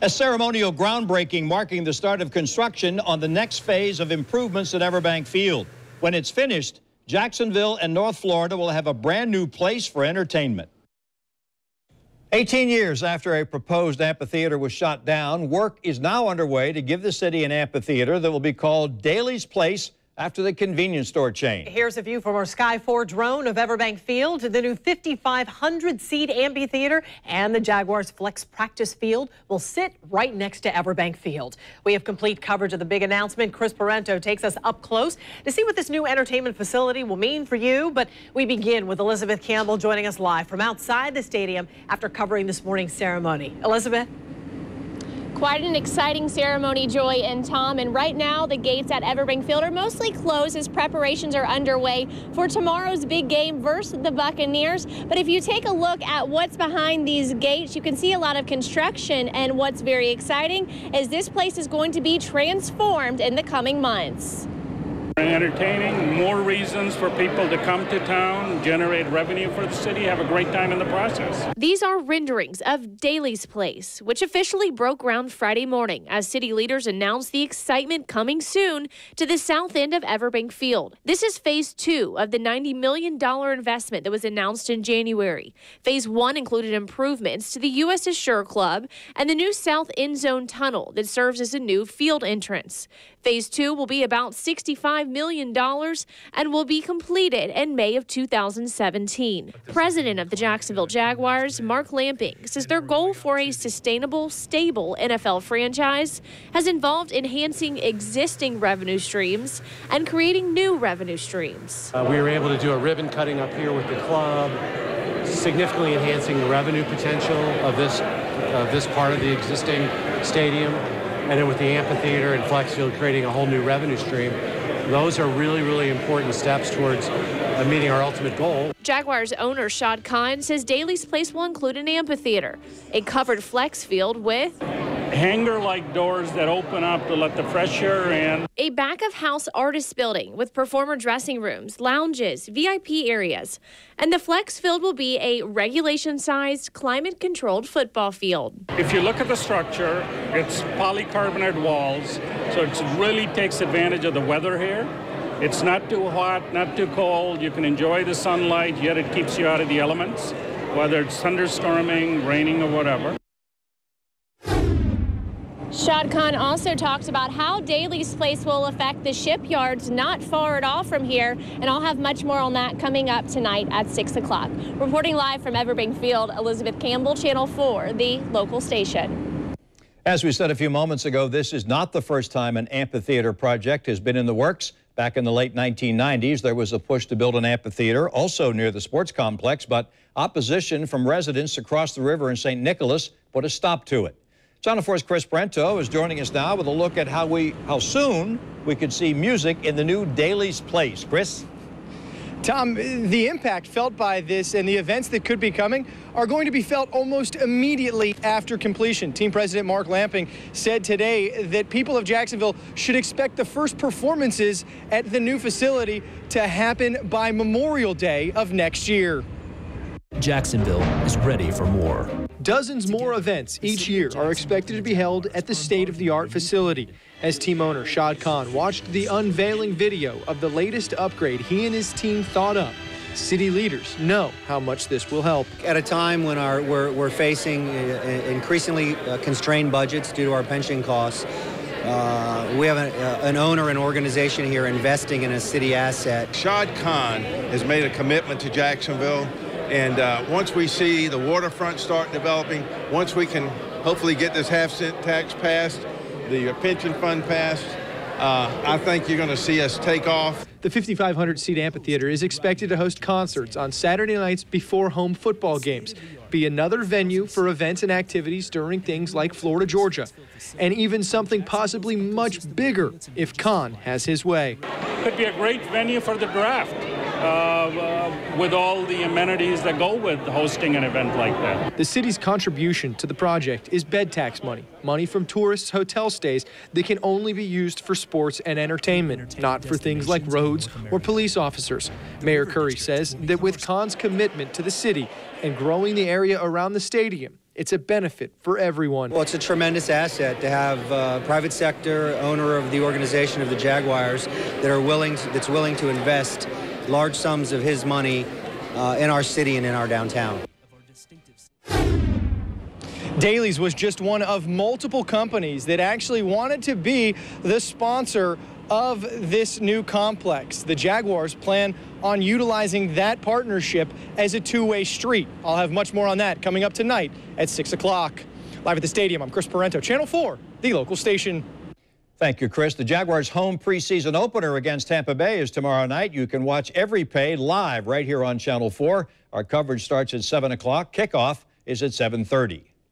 A ceremonial groundbreaking marking the start of construction on the next phase of improvements at EverBank Field. When it's finished, Jacksonville and North Florida will have a brand new place for entertainment. 18 years after a proposed amphitheater was shot down, work is now underway to give the city an amphitheater that will be called Daly's Place after the convenience store chain. Here's a view from our Sky 4 drone of EverBank Field. The new 5,500-seat amphitheater and the Jaguars Flex Practice Field will sit right next to EverBank Field. We have complete coverage of the big announcement. Chris Parento takes us up close to see what this new entertainment facility will mean for you. But we begin with Elizabeth Campbell joining us live from outside the stadium after covering this morning's ceremony. Elizabeth? Quite an exciting ceremony, Joy and Tom, and right now the gates at EverBank Field are mostly closed as preparations are underway for tomorrow's big game versus the Buccaneers. But if you take a look at what's behind these gates, you can see a lot of construction, and what's very exciting is this place is going to be transformed in the coming months. Entertaining, more reasons for people to come to town, generate revenue for the city, have a great time in the process. These are renderings of Daly's Place, which officially broke ground Friday morning as city leaders announced the excitement coming soon to the south end of EverBank Field. This is phase 2 of the $90 million investment that was announced in January. Phase 1 included improvements to the U.S. Assure Club and the new south end zone tunnel that serves as a new field entrance. Phase 2 will be about $65 million and will be completed in May of 2017. President of the Jacksonville Jaguars, Mark Lamping, says their goal for a sustainable, stable NFL franchise has involved enhancing existing revenue streams and creating new revenue streams. We were able to do a ribbon cutting up here with the club, significantly enhancing the revenue potential of this part of the existing stadium. And then with the amphitheater and Flex Field creating a whole new revenue stream, those are really, really important steps towards meeting our ultimate goal. Jaguars owner Shad Khan says Daly's Place will include an amphitheater, a covered Flex Field with hanger-like doors that open up to let the fresh air in. A back-of-house artist building with performer dressing rooms, lounges, VIP areas. And the Flex Field will be a regulation-sized, climate-controlled football field. If you look at the structure, it's polycarbonate walls, so it really takes advantage of the weather here. It's not too hot, not too cold. You can enjoy the sunlight, yet it keeps you out of the elements, whether it's thunderstorming, raining, or whatever. Shad Khan also talks about how Daly's Place will affect the shipyards not far at all from here, and I'll have much more on that coming up tonight at 6 o'clock. Reporting live from EverBank Field, Elizabeth Campbell, Channel 4, the local station. As we said a few moments ago, this is not the first time an amphitheater project has been in the works. Back in the late 1990s, there was a push to build an amphitheater, also near the sports complex, but opposition from residents across the river in St. Nicholas put a stop to it. Channel 4's Chris Parento is joining us now with a look at how soon we could see music in the new Daly's Place. Chris? Tom, the impact felt by this and the events that could be coming are going to be felt almost immediately after completion. Team President Mark Lamping said today that people of Jacksonville should expect the first performances at the new facility to happen by Memorial Day of next year. Jacksonville is ready for more. Dozens more events each year are expected to be held at the state-of-the-art facility. As team owner Shad Khan watched the unveiling video of the latest upgrade he and his team thought up, city leaders know how much this will help. At a time when we're facing increasingly constrained budgets due to our pension costs, we have an owner and organization here investing in a city asset. Shad Khan has made a commitment to Jacksonville. And once we see the waterfront start developing, once we can hopefully get this half-cent tax passed, the pension fund passed, I think you're going to see us take off. The 5,500-seat amphitheater is expected to host concerts on Saturday nights before home football games, be another venue for events and activities during things like Florida, Georgia, and even something possibly much bigger if Khan has his way. Could be a great venue for the draft. With all the amenities that go with hosting an event like that. The city's contribution to the project is bed tax money, money from tourists' hotel stays that can only be used for sports and entertainment, not for things like roads or police officers. Mayor Curry says that with Khan's commitment to the city and growing the area around the stadium, it's a benefit for everyone. Well, it's a tremendous asset to have private sector owner of the organization of the Jaguars that's willing to invest large sums of his money in our city and in our downtown. Daly's was just one of multiple companies that actually wanted to be the sponsor of this new complex. The Jaguars plan on utilizing that partnership as a two-way street. I'll have much more on that coming up tonight at 6 o'clock. Live at the stadium, I'm Chris Parento, Channel 4, the local station. Thank you, Chris. The Jaguars' home preseason opener against Tampa Bay is tomorrow night. You can watch every pay live right here on Channel 4. Our coverage starts at 7 o'clock. Kickoff is at 7:30.